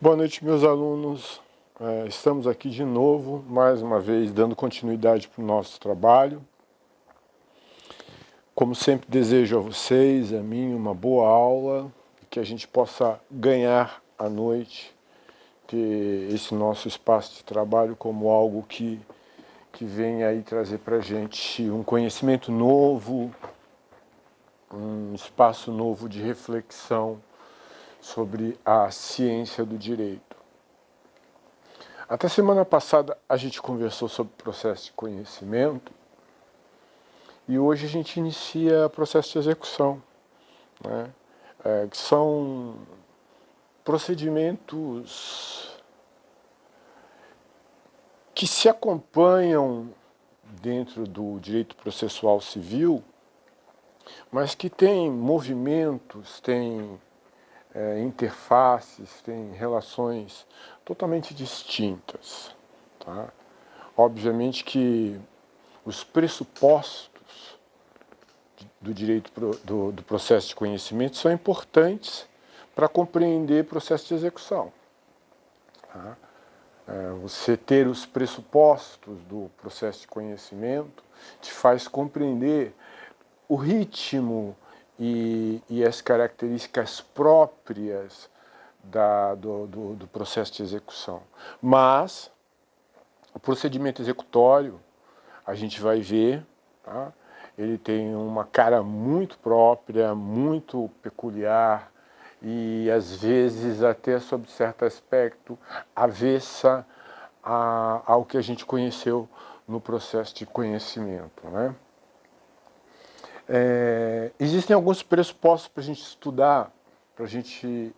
Boa noite, meus alunos. Estamos aqui de novo, mais uma vez, dando continuidade para o nosso trabalho. Como sempre, desejo a vocês, a mim, uma boa aula, que a gente possa ganhar à noite, ter esse nosso espaço de trabalho como algo que vem aí trazer para a gente um conhecimento novo, um espaço novo de reflexão sobre a ciência do direito. Até semana passada a gente conversou sobre o processo de conhecimento e hoje a gente inicia o processo de execução, né? Que são procedimentos que se acompanham dentro do direito processual civil, mas que têm movimentos, têm interfaces, têm relações totalmente distintas, tá? Obviamente que os pressupostos do direito do processo de conhecimento são importantes para compreender o processo de execução. Tá? Você ter os pressupostos do processo de conhecimento te faz compreender o ritmo e as características próprias do processo de execução. Mas o procedimento executório, a gente vai ver, tá? Ele tem uma cara muito própria, muito peculiar e às vezes até sob certo aspecto avessa ao que a gente conheceu no processo de conhecimento, né? Existem alguns pressupostos para a gente estudar, para a gente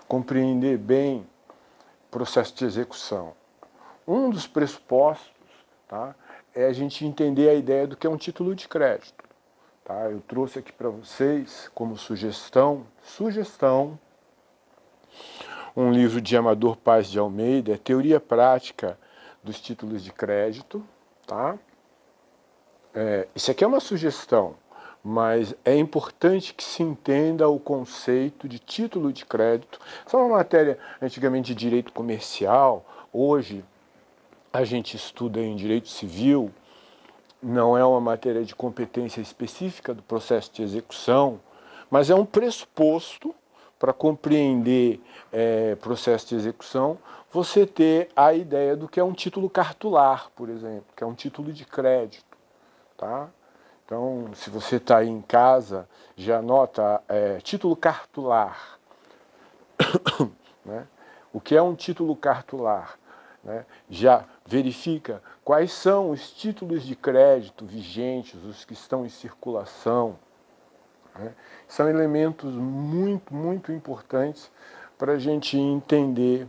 compreender bem o processo de execução. Um dos pressupostos, tá, é a gente entender a ideia do que é um título de crédito. Tá? Eu trouxe aqui para vocês, como sugestão, um livro de Amador Paz de Almeida, Teoria Prática dos Títulos de Crédito. Tá? Isso aqui é uma sugestão, mas é importante que se entenda o conceito de título de crédito. Isso é uma matéria antigamente de direito comercial, hoje a gente estuda em direito civil, não é uma matéria de competência específica do processo de execução, mas é um pressuposto para compreender processo de execução, você ter a ideia do que é um título cartular, por exemplo, que é um título de crédito. Tá? Então, se você está aí em casa, já anota título cartular. Né? O que é um título cartular? Né? Já verifica quais são os títulos de crédito vigentes, os que estão em circulação. Né? São elementos muito, muito importantes para a gente entender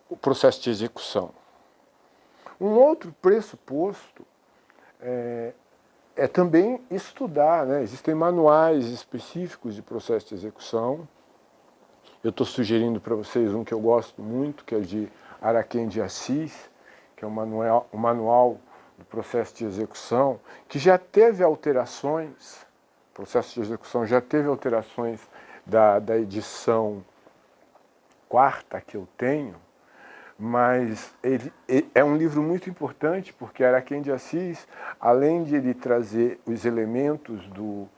o processo de execução. Um outro pressuposto é também estudar, né? Existem manuais específicos de processo de execução. Eu estou sugerindo para vocês um que eu gosto muito, que é de Araquém de Assis, que é um manual do processo de execução, que já teve alterações, o processo de execução já teve alterações da edição 4ª que eu tenho, mas ele é um livro muito importante, porque Araquém de Assis, além de ele trazer os elementos do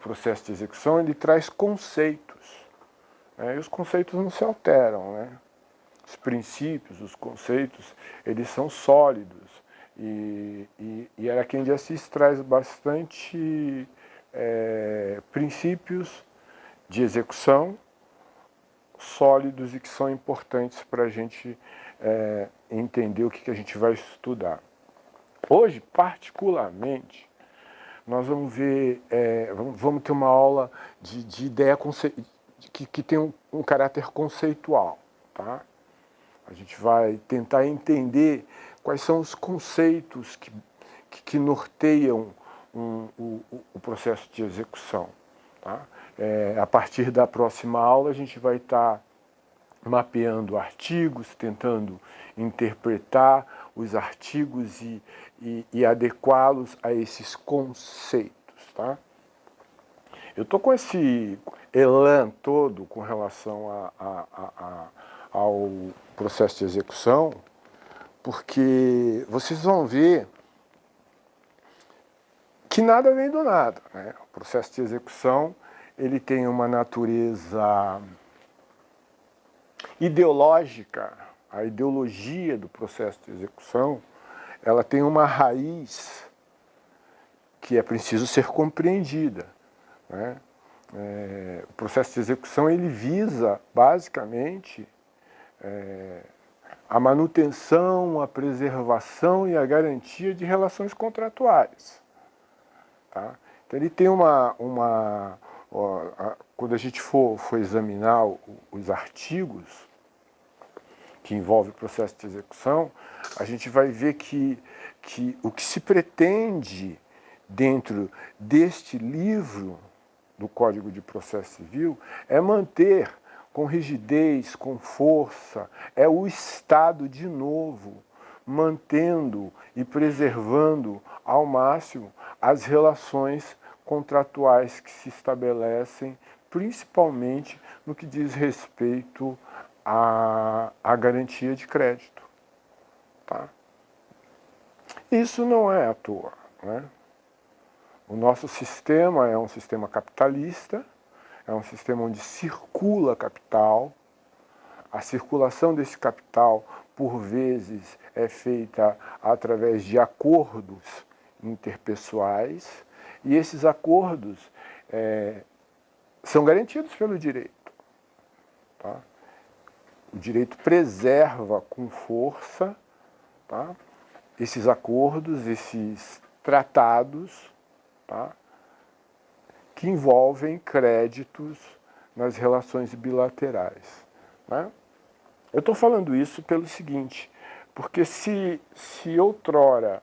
processo de execução, ele traz conceitos. E os conceitos não se alteram, né? Os princípios, os conceitos, eles são sólidos. E Araquém de Assis traz bastante princípios de execução sólidos e que são importantes para a gente entender o que a gente vai estudar. Hoje, particularmente, nós vamos ver, vamos ter uma aula de ideia que tem um caráter conceitual. Tá? A gente vai tentar entender quais são os conceitos que norteiam o processo de execução. Tá? A partir da próxima aula, a gente vai estar mapeando artigos, tentando interpretar os artigos e adequá-los a esses conceitos. Tá? Eu estou com elan todo com relação ao processo de execução, porque vocês vão ver que nada vem do nada, né? O processo de execução ele tem uma natureza ideológica. A ideologia do processo de execução ela tem uma raiz que é preciso ser compreendida, né? O processo de execução ele visa basicamente a manutenção, a preservação e a garantia de relações contratuais. Tá? Então ele tem quando a gente for examinar os artigos que envolvem o processo de execução, a gente vai ver que o que se pretende dentro deste livro do Código de Processo Civil é manter com rigidez, com força, é o Estado de novo, mantendo e preservando ao máximo as relações contratuais que se estabelecem, principalmente no que diz respeito à garantia de crédito. Tá? Isso não é à toa, né? O nosso sistema é um sistema capitalista, é um sistema onde circula capital. A circulação desse capital, por vezes, é feita através de acordos interpessoais, e esses acordos são garantidos pelo direito. Tá? O direito preserva com força, tá, esses acordos, esses tratados, tá, que envolvem créditos nas relações bilaterais. Né? Eu estou falando isso pelo seguinte, porque se outrora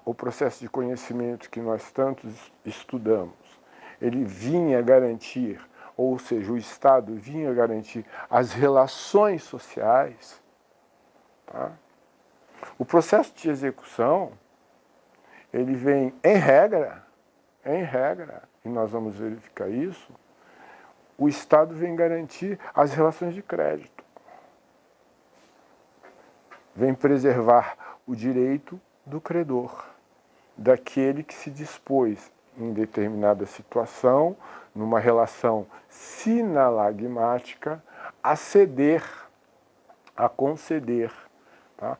o processo de conhecimento que nós tanto estudamos, ele vinha garantir, ou seja, o Estado vinha garantir as relações sociais, tá? O processo de execução, ele vem, em regra, e nós vamos verificar isso, o Estado vem garantir as relações de crédito. Vem preservar o direito do credor, daquele que se dispôs em determinada situação, numa relação sinalagmática, a ceder, a conceder, tá,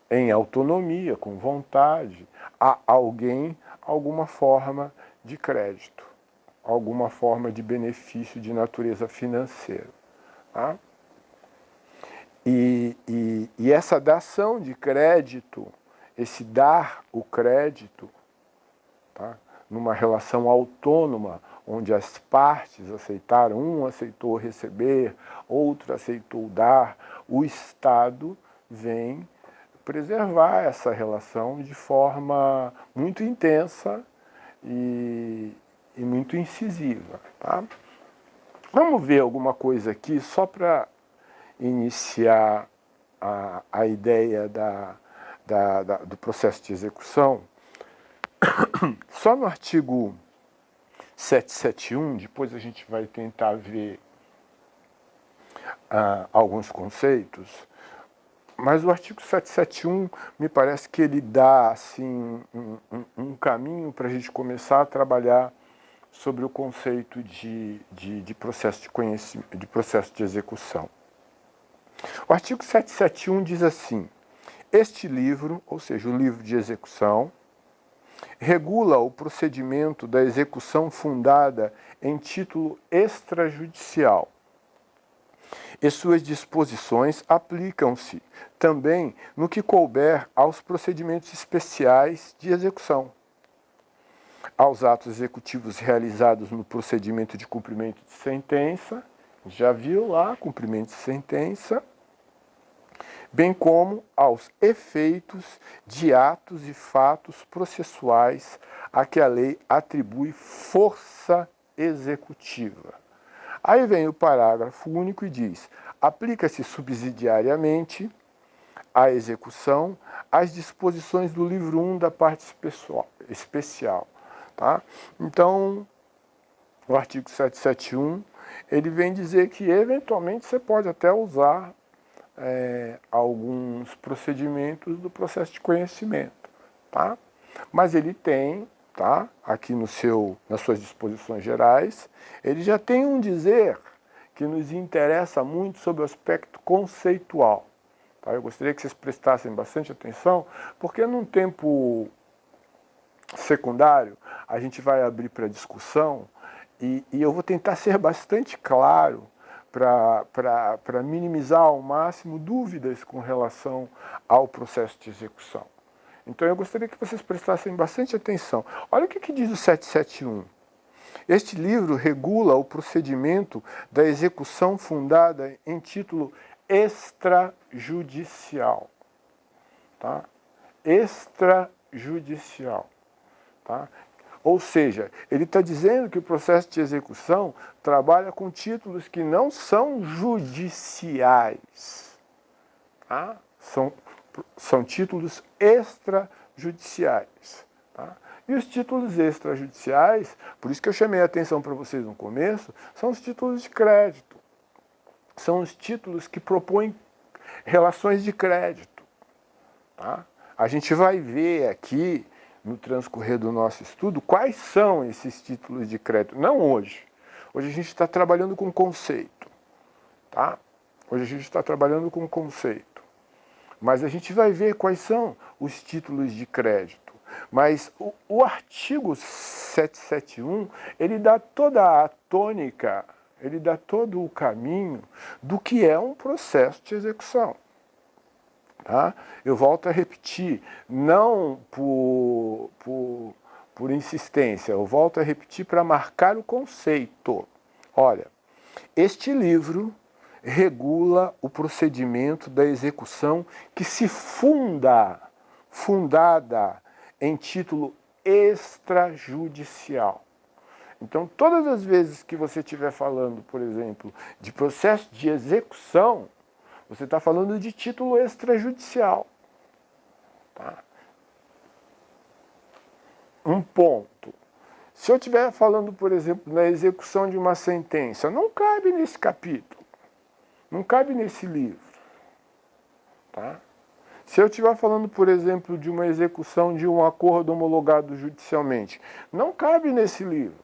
em autonomia, com vontade, a alguém alguma forma de crédito, alguma forma de benefício de natureza financeira. Tá? E essa dação de crédito, esse dar o crédito, tá, numa relação autônoma, onde as partes aceitaram, um aceitou receber, outro aceitou dar, o Estado vem preservar essa relação de forma muito intensa e muito incisiva. Tá? Vamos ver alguma coisa aqui, só para iniciar a ideia do processo de execução. Só no artigo 771, depois a gente vai tentar ver alguns conceitos, mas o artigo 771 me parece que ele dá assim, um caminho para a gente começar a trabalhar sobre o conceito de processo de conhecimento, de processo de execução. O artigo 771 diz assim: este livro, ou seja, o livro de execução, regula o procedimento da execução fundada em título extrajudicial, e suas disposições aplicam-se também no que couber aos procedimentos especiais de execução, aos atos executivos realizados no procedimento de cumprimento de sentença, já viu lá, cumprimento de sentença, bem como aos efeitos de atos e fatos processuais a que a lei atribui força executiva. Aí vem o parágrafo único e diz: aplica-se subsidiariamente à execução as disposições do livro 1 da parte especial. Tá? Então, o artigo 771, ele vem dizer que, eventualmente, você pode até usar alguns procedimentos do processo de conhecimento, tá? Mas ele tem, tá? Aqui nas suas disposições gerais, ele já tem um dizer que nos interessa muito sobre o aspecto conceitual. Tá? Eu gostaria que vocês prestassem bastante atenção, porque num tempo secundário a gente vai abrir para discussão e eu vou tentar ser bastante claro para minimizar ao máximo dúvidas com relação ao processo de execução. Então eu gostaria que vocês prestassem bastante atenção. Olha o que diz o 771. Este livro regula o procedimento da execução fundada em título extrajudicial. Tá? Extrajudicial. Tá? Ou seja, ele está dizendo que o processo de execução trabalha com títulos que não são judiciais. Tá? São títulos extrajudiciais. Tá? E os títulos extrajudiciais, por isso que eu chamei a atenção para vocês no começo, são os títulos de crédito. São os títulos que propõem relações de crédito. Tá? A gente vai ver aqui, no transcorrer do nosso estudo, quais são esses títulos de crédito. Não hoje. Hoje a gente está trabalhando com conceito. Tá? Hoje a gente está trabalhando com conceito. Mas a gente vai ver quais são os títulos de crédito. Mas o artigo 771, ele dá toda a tônica, ele dá todo o caminho do que é um processo de execução. Tá? Eu volto a repetir, não por insistência, eu volto a repetir para marcar o conceito. Olha, este livro regula o procedimento da execução que se fundada em título extrajudicial. Então, todas as vezes que você estiver falando, por exemplo, de processo de execução, você está falando de título extrajudicial. Tá? Um ponto. Se eu estiver falando, por exemplo, na execução de uma sentença, não cabe nesse capítulo. Não cabe nesse livro. Tá? Se eu estiver falando, por exemplo, de uma execução de um acordo homologado judicialmente, não cabe nesse livro.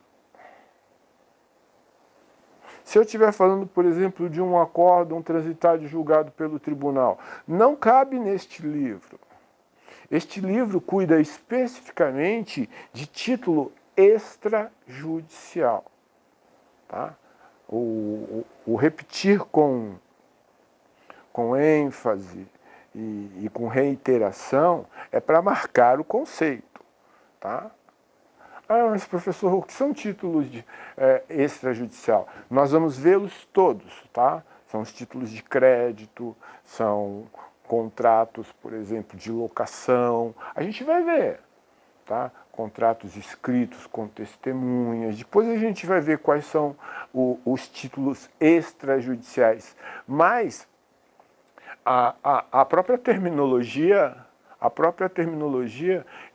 Se eu estiver falando, por exemplo, de um acórdão transitado e julgado pelo tribunal, não cabe neste livro. Este livro cuida especificamente de título extrajudicial. Tá? O repetir com ênfase e com reiteração é para marcar o conceito. Tá? Ah, mas professor, o que são títulos de extrajudicial? Nós vamos vê-los todos, tá? São os títulos de crédito, são contratos, por exemplo, de locação. A gente vai ver, tá? Contratos escritos com testemunhas. Depois a gente vai ver quais são os títulos extrajudiciais. Mas a própria terminologia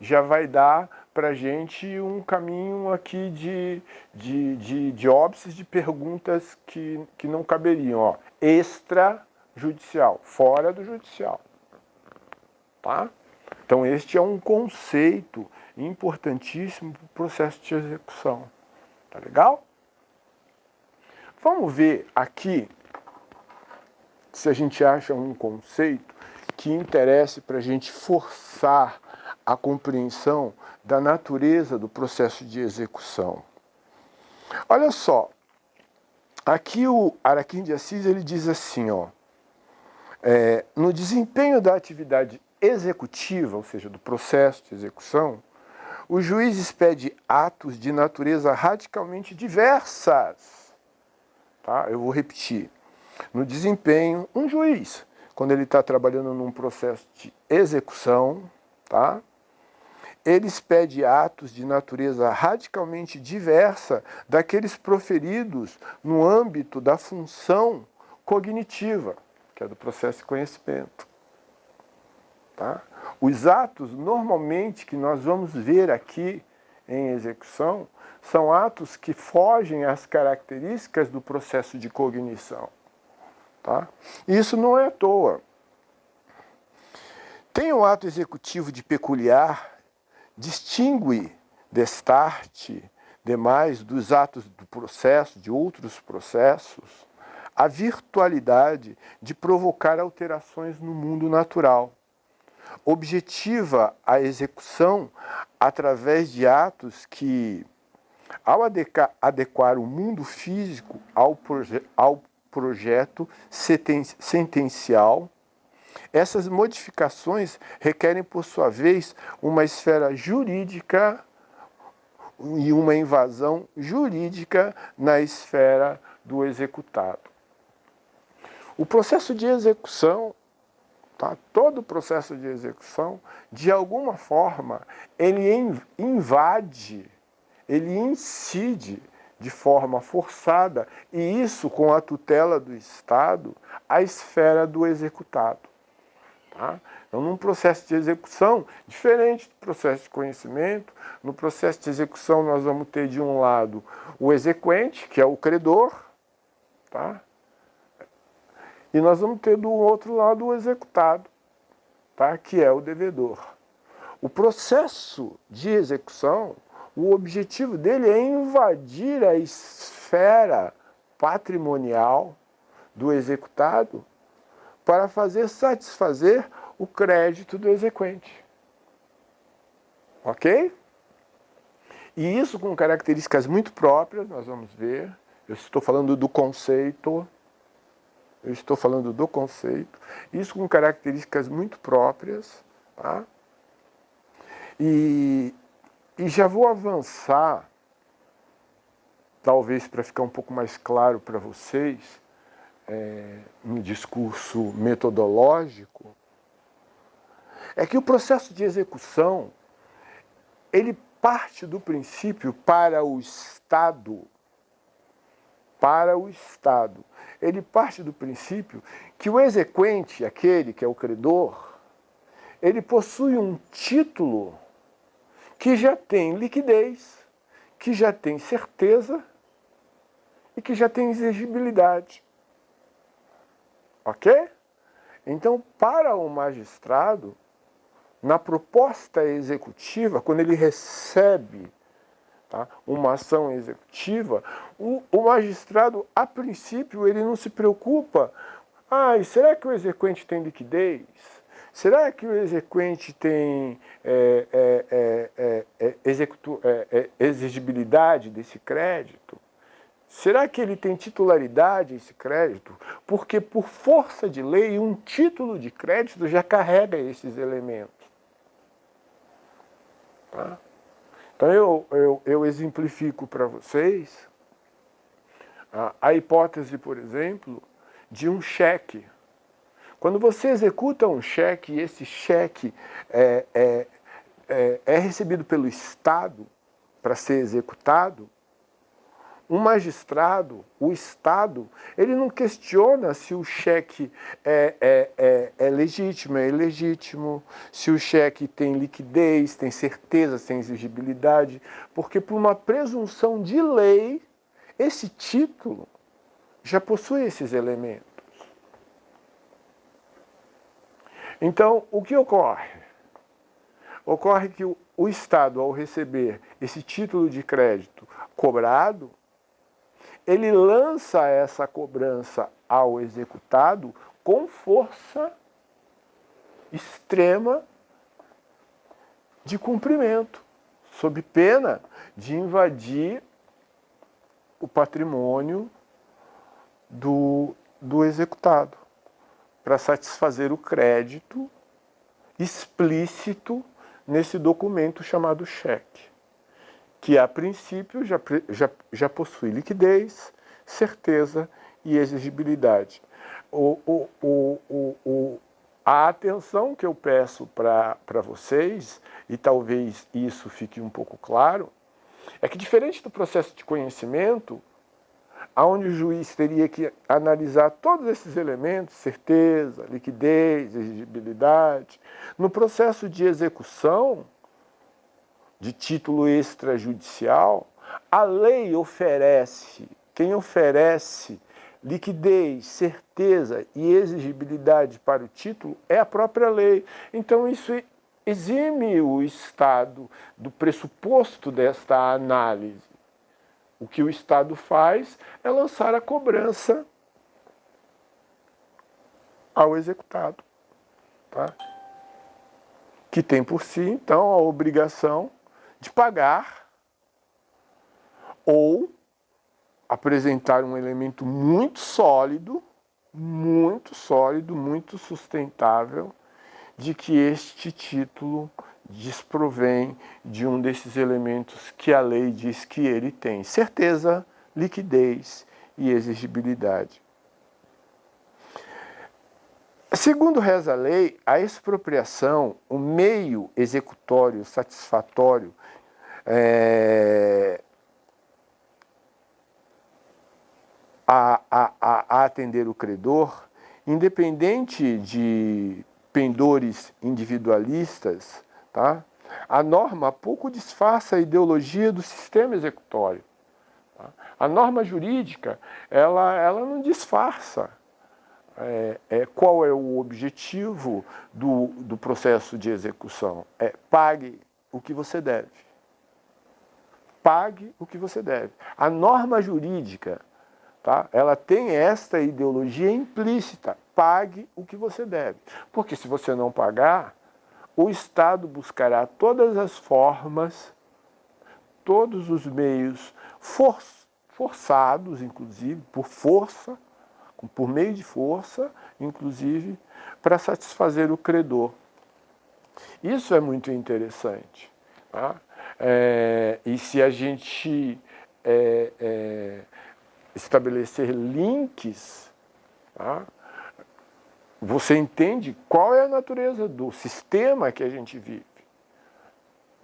já vai dar para a gente um caminho aqui de óbices de perguntas que não caberiam. Ó. Extrajudicial, fora do judicial. Tá? Então este é um conceito importantíssimo para o processo de execução. Tá legal? Vamos ver aqui se a gente acha um conceito que interesse para a gente forçar a compreensão da natureza do processo de execução. Olha só, aqui o Araquém de Assis ele diz assim, ó, no desempenho da atividade executiva, ou seja, do processo de execução, o juiz expede atos de natureza radicalmente diversas. Tá? Eu vou repetir. No desempenho, um juiz, quando ele está trabalhando num processo de execução, tá? Ele expede atos de natureza radicalmente diversa daqueles proferidos no âmbito da função cognitiva, que é do processo de conhecimento. Tá? Os atos, normalmente, que nós vamos ver aqui em execução, são atos que fogem às características do processo de cognição. Tá? Isso não é à toa. Tem um ato executivo de peculiar, distingue destarte, demais, dos atos do processo, de outros processos, a virtualidade de provocar alterações no mundo natural. Objetiva a execução através de atos que, ao adequar o mundo físico ao projeto sentencial, essas modificações requerem, por sua vez, uma esfera jurídica e uma invasão jurídica na esfera do executado. O processo de execução, tá? Todo o processo de execução, de alguma forma, ele invade, ele incide de forma forçada, e isso com a tutela do Estado, a esfera do executado. Tá? Então, num processo de execução, diferente do processo de conhecimento, no processo de execução nós vamos ter de um lado o exequente, que é o credor, tá? E nós vamos ter do outro lado o executado, tá? Que é o devedor. O processo de execução, o objetivo dele é invadir a esfera patrimonial do executado para fazer satisfazer o crédito do exequente. Ok? E isso com características muito próprias, nós vamos ver. Eu estou falando do conceito. Isso com características muito próprias. Tá? E já vou avançar, talvez para ficar um pouco mais claro para vocês, no discurso metodológico, é que o processo de execução, ele parte do princípio para o Estado, ele parte do princípio que o exequente, aquele que é o credor, ele possui um título que já tem liquidez, que já tem certeza e que já tem exigibilidade. Ok? Então, para o magistrado, na proposta executiva, quando ele recebe, tá, uma ação executiva, o magistrado, a princípio, ele não se preocupa. Será que o exequente tem liquidez? Será que o exequente tem exigibilidade desse crédito? Será que ele tem titularidade esse crédito? Porque, por força de lei, um título de crédito já carrega esses elementos. Tá? Então, eu exemplifico para vocês a hipótese, por exemplo, de um cheque. Quando você executa um cheque e esse cheque é recebido pelo Estado para ser executado, um magistrado, o Estado, ele não questiona se o cheque é legítimo, é ilegítimo, se o cheque tem liquidez, tem certeza, tem exigibilidade, porque por uma presunção de lei, esse título já possui esses elementos. Então, o que ocorre? Ocorre que o Estado, ao receber esse título de crédito cobrado, ele lança essa cobrança ao executado com força extrema de cumprimento, sob pena de invadir o patrimônio do executado, para satisfazer o crédito explícito nesse documento chamado cheque, que a princípio já possui liquidez, certeza e exigibilidade. A atenção que eu peço para vocês, e talvez isso fique um pouco claro, é que, diferente do processo de conhecimento, onde o juiz teria que analisar todos esses elementos, certeza, liquidez, exigibilidade, no processo de execução de título extrajudicial, A lei oferece, quem oferece liquidez, certeza e exigibilidade para o título é a própria lei. Então isso exime o Estado do pressuposto desta análise. O que o Estado faz é lançar a cobrança ao executado, tá? Que tem por si, então, a obrigação de pagar ou apresentar um elemento muito sólido, muito sustentável, de que este título desprovém de um desses elementos que a lei diz que ele tem: certeza, liquidez e exigibilidade. Segundo reza a lei, a expropriação, o meio executório satisfatório a atender o credor, independente de pendores individualistas, tá? A norma pouco disfarça a ideologia do sistema executório. Tá? A norma jurídica, ela não disfarça qual é o objetivo do processo de execução. Pague o que você deve. Pague o que você deve. A norma jurídica, tá? Ela tem esta ideologia implícita: pague o que você deve. Porque se você não pagar, o Estado buscará todas as formas, todos os meios forçados, inclusive, por força, por meio de força, inclusive, para satisfazer o credor. Isso é muito interessante. Tá? E se a gente estabelecer links, tá? Você entende qual é a natureza do sistema que a gente vive.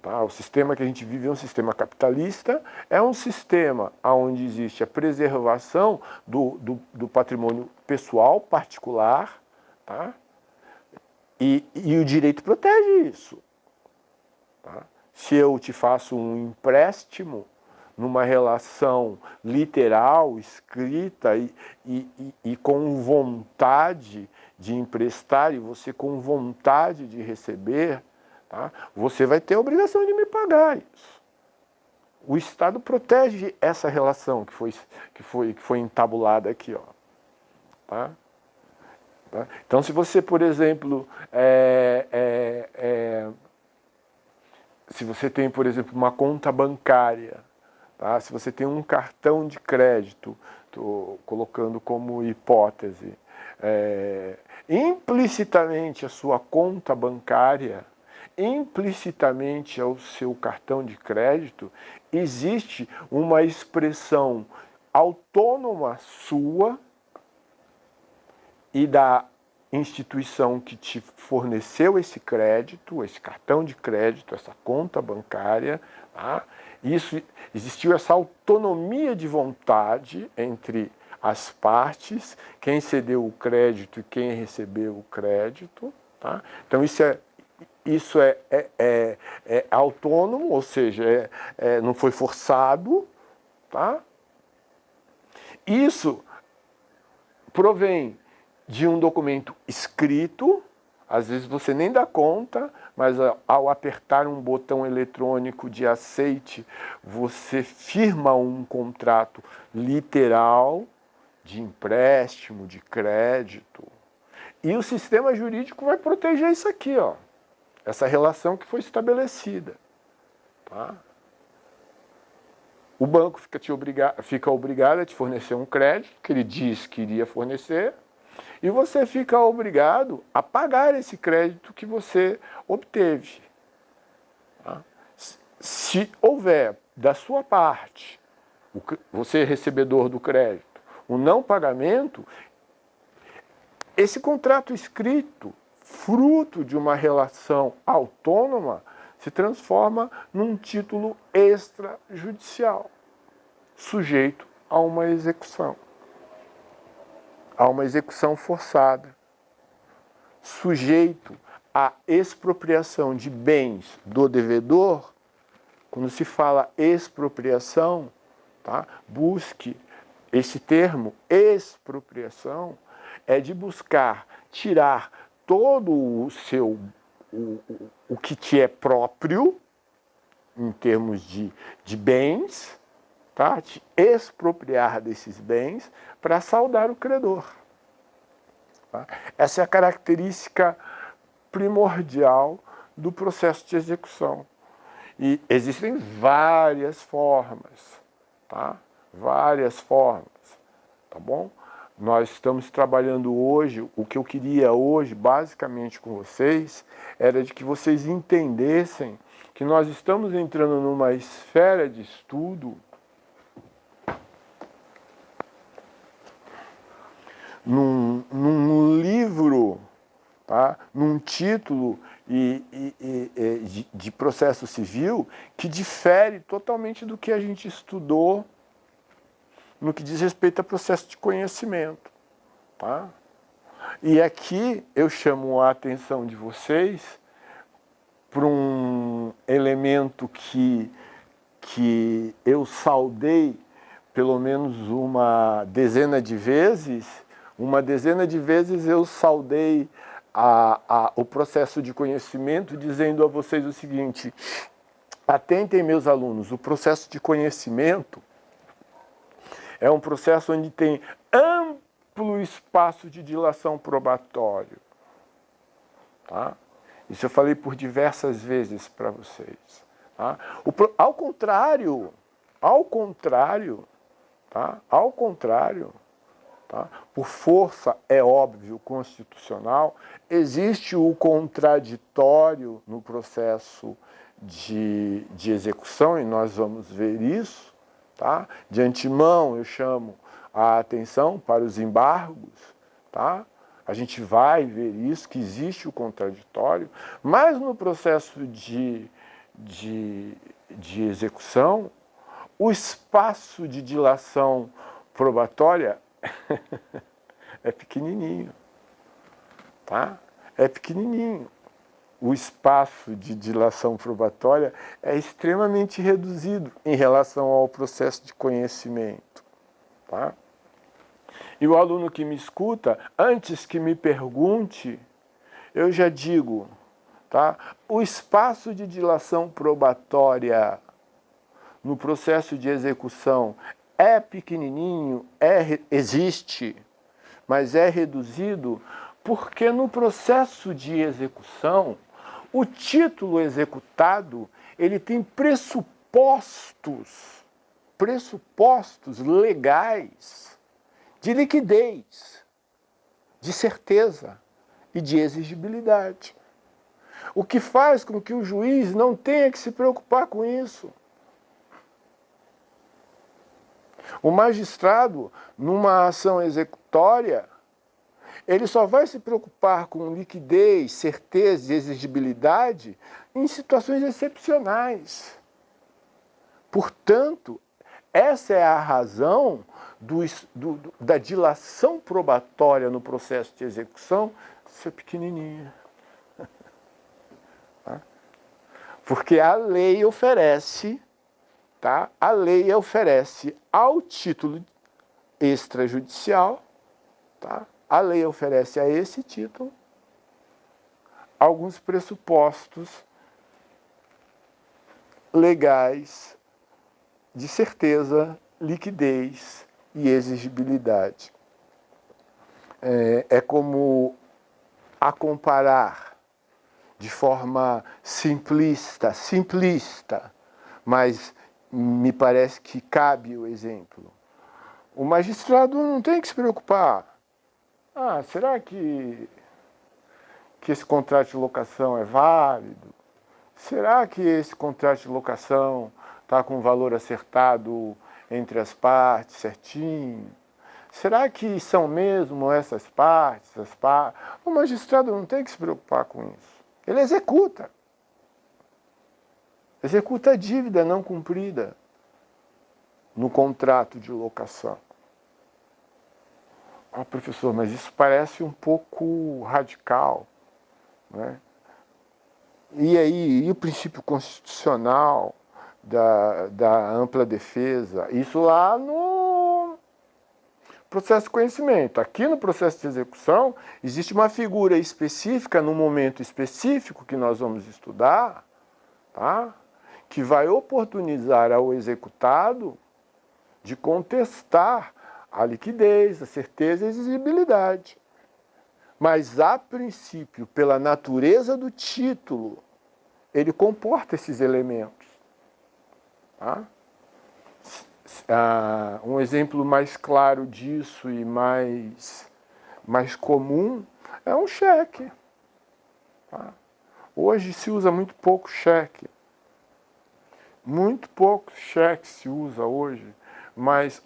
Tá? O sistema que a gente vive é um sistema capitalista, é um sistema onde existe a preservação do patrimônio pessoal, particular, tá? E o direito protege isso. Tá? Se eu te faço um empréstimo numa relação literal, escrita e com vontade de emprestar, e você com vontade de receber, tá? Você vai ter a obrigação de me pagar isso. O Estado protege essa relação que foi entabulada aqui, ó. Tá? Tá? Então, se você, por exemplo, se você tem, por exemplo, uma conta bancária, tá? Se você tem um cartão de crédito, estou colocando como hipótese, implicitamente a sua conta bancária, implicitamente ao seu cartão de crédito, existe uma expressão autônoma sua e da instituição que te forneceu esse crédito, esse cartão de crédito, essa conta bancária, tá? Existiu essa autonomia de vontade entre as partes, quem cedeu o crédito e quem recebeu o crédito. Tá? Então isso é autônomo, ou seja, não foi forçado. Tá? Isso provém de um documento escrito, às vezes você nem dá conta, mas ao apertar um botão eletrônico de aceite, você firma um contrato literal de empréstimo, de crédito. E o sistema jurídico vai proteger isso aqui, ó, essa relação que foi estabelecida. Tá? O banco fica obrigado a te fornecer um crédito, que ele diz que iria fornecer, e você fica obrigado a pagar esse crédito que você obteve. Tá? Se houver da sua parte, você recebedor do crédito, o não pagamento, esse contrato escrito, fruto de uma relação autônoma, se transforma num título extrajudicial, sujeito a uma execução. A uma execução forçada, sujeito à expropriação de bens do devedor Quando se fala expropriação, tá? Busque esse termo, expropriação, é de buscar tirar todo o que te é próprio, em termos de bens, tá? Te expropriar desses bens para saldar o credor. Tá? Essa é a característica primordial do processo de execução. E existem várias formas, tá? Várias formas, tá bom? Nós estamos trabalhando hoje, o que eu queria hoje, basicamente com vocês, era de que vocês entendessem que nós estamos entrando numa esfera de estudo num livro, tá? Num título de processo civil que difere totalmente do que a gente estudou no que diz respeito a processo de conhecimento. Tá? E aqui eu chamo a atenção de vocês para um elemento que eu saudei pelo menos uma dezena de vezes. Uma dezena de vezes eu saudei o processo de conhecimento, dizendo a vocês o seguinte: atentem, meus alunos, o processo de conhecimento é um processo onde tem amplo espaço de dilação probatório. Tá? Isso eu falei por diversas vezes para vocês. Tá? Ao contrário, tá? Por força, é óbvio, constitucional, existe o contraditório no processo de execução, e nós vamos ver isso. Tá? De antemão, eu chamo a atenção para os embargos. Tá? A gente vai ver isso, que existe o contraditório, mas no processo de execução, o espaço de dilação probatória é pequenininho, tá? É pequenininho. O espaço de dilação probatória é extremamente reduzido em relação ao processo de conhecimento, tá? E o aluno que me escuta, antes que me pergunte, eu já digo, tá? O espaço de dilação probatória no processo de execução é pequenininho, existe, mas é reduzido porque no processo de execução, o título executado, ele tem pressupostos legais de liquidez, de certeza e de exigibilidade. O que faz com que o juiz não tenha que se preocupar com isso. O magistrado, numa ação executória, ele só vai se preocupar com liquidez, certeza e exigibilidade em situações excepcionais. Portanto, essa é a razão da dilação probatória no processo de execução ser pequenininha. Tá? Porque a lei oferece, tá? A lei oferece ao título extrajudicial, tá? A lei oferece a esse título alguns pressupostos legais de certeza, liquidez e exigibilidade. É como a comparar de forma simplista, mas me parece que cabe o exemplo. O magistrado não tem que se preocupar. Será que esse contrato de locação é válido? Será que esse contrato de locação está com o valor acertado entre as partes, certinho? Será que são mesmo essas partes? O magistrado não tem que se preocupar com isso. Ele executa. Executa a dívida não cumprida no contrato de locação. Professor, mas isso parece um pouco radical, né? E aí, e o princípio constitucional? da ampla defesa. Isso lá no processo de conhecimento. Aqui no processo de execução, existe uma figura específica, num momento específico que nós vamos estudar, tá? Que vai oportunizar ao executado de contestar a liquidez, a certeza e a exigibilidade. Mas, a princípio, pela natureza do título, ele comporta esses elementos. Tá? Um exemplo mais claro disso e mais comum é um cheque. Tá? Hoje se usa muito pouco cheque. Muito pouco cheque se usa hoje. Mas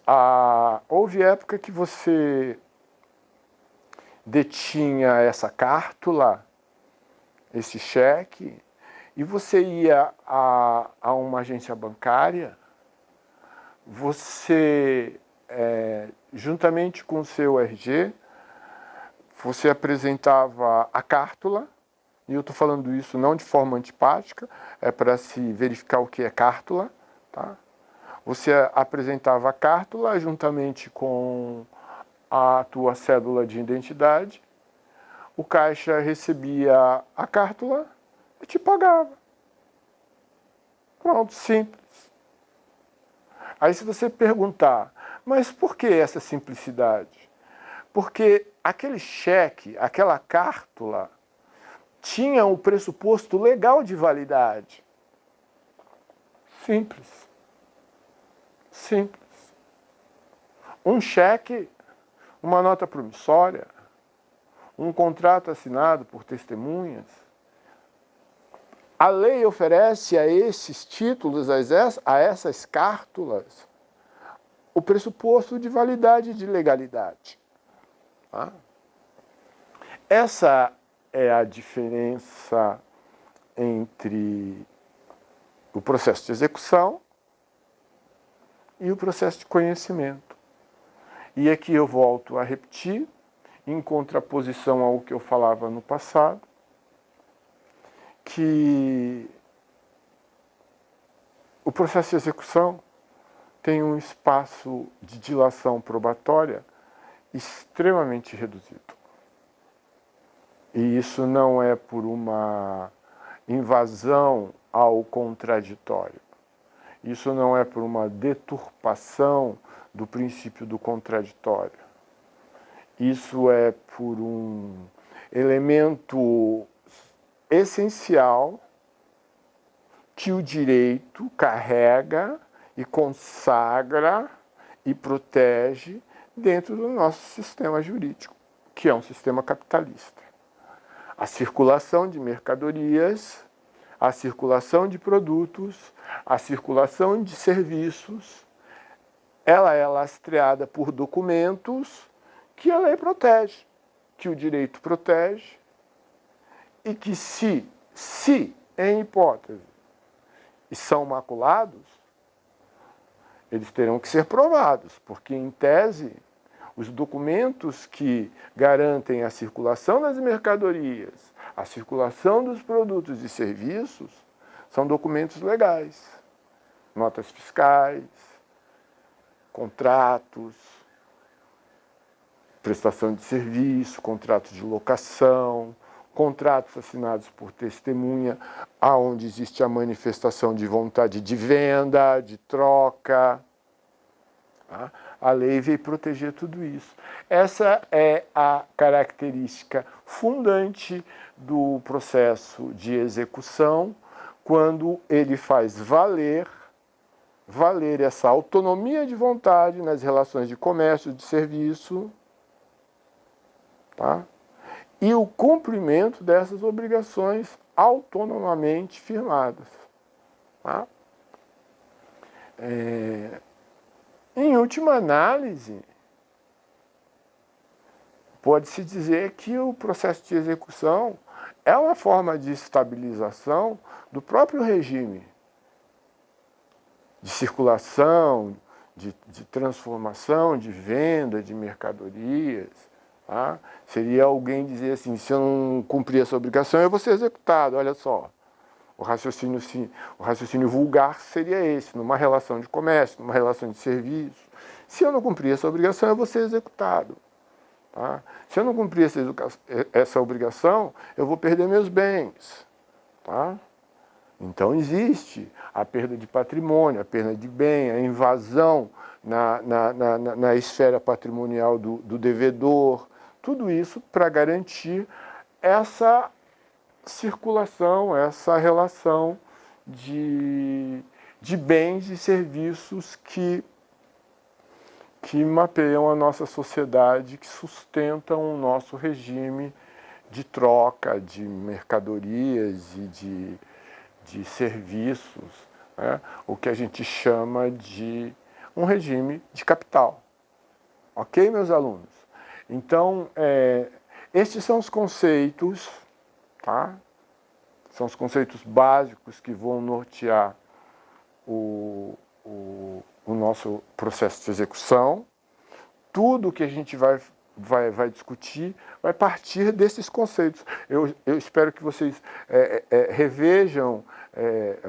houve época que você detinha essa cártula, esse cheque, e você ia a uma agência bancária, você, juntamente com o seu RG, você apresentava a cártula, e eu estou falando isso não de forma antipática, é para se verificar o que é cártula, tá? Você apresentava a cártula juntamente com a tua cédula de identidade, o caixa recebia a cártula e te pagava. Pronto, simples. Aí se você perguntar, mas por que essa simplicidade? Porque aquele cheque, aquela cártula, tinha o pressuposto legal de validade. Simples. Simples. Um cheque, uma nota promissória, um contrato assinado por testemunhas. A lei oferece a esses títulos, a essas cártulas, o pressuposto de validade e de legalidade. Tá? Essa é a diferença entre o processo de execução e o processo de conhecimento. E aqui eu volto a repetir, em contraposição ao que eu falava no passado, que o processo de execução tem um espaço de dilação probatória extremamente reduzido. E isso não é por uma invasão ao contraditório. Isso não é por uma deturpação do princípio do contraditório. Isso é por um elemento essencial que o direito carrega e consagra e protege dentro do nosso sistema jurídico, que é um sistema capitalista. A circulação de mercadorias, a circulação de produtos, a circulação de serviços, ela é lastreada por documentos que a lei protege, que o direito protege, e que se em hipótese, são maculados, eles terão que ser provados, porque, em tese, os documentos que garantem a circulação das mercadorias, a circulação dos produtos e serviços, são documentos legais. Notas fiscais, contratos, prestação de serviço, contratos de locação, contratos assinados por testemunha, aonde existe a manifestação de vontade de venda, de troca. Tá? A lei veio proteger tudo isso. Essa é a característica fundante do processo de execução, quando ele faz valer essa autonomia de vontade nas relações de comércio, de serviço, tá? E o cumprimento dessas obrigações autonomamente firmadas. Tá? Em última análise, pode-se dizer que o processo de execução é uma forma de estabilização do próprio regime de circulação, de transformação, de venda de mercadorias. Tá? Seria alguém dizer assim, se eu não cumprir essa obrigação, eu vou ser executado, olha só. O raciocínio vulgar seria esse, numa relação de comércio, numa relação de serviço. Se eu não cumprir essa obrigação, eu vou ser executado. Tá? Se eu não cumprir essa obrigação, eu vou perder meus bens. Tá? Então existe a perda de patrimônio, a perda de bem, a invasão na esfera patrimonial do devedor, tudo isso para garantir essa circulação, essa relação de bens e serviços que mapeiam a nossa sociedade, que sustentam o nosso regime de troca de mercadorias e de serviços, né? O que a gente chama de um regime de capital. Ok, meus alunos? Então, estes são os conceitos, tá? São os conceitos básicos que vão nortear o nosso processo de execução. Tudo que a gente vai discutir vai partir desses conceitos. Eu espero que vocês revejam,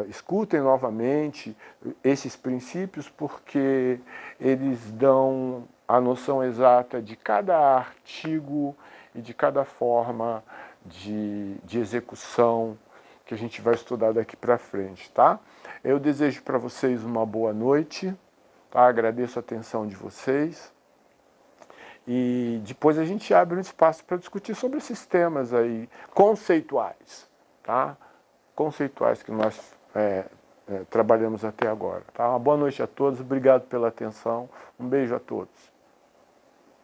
escutem novamente esses princípios, porque eles dão a noção exata de cada artigo e de cada forma de execução que a gente vai estudar daqui para frente, tá? Eu desejo para vocês uma boa noite, tá? Agradeço a atenção de vocês. E depois a gente abre um espaço para discutir sobre esses temas aí, conceituais, tá? Conceituais que nós trabalhamos até agora, tá? Uma boa noite a todos, obrigado pela atenção, um beijo a todos.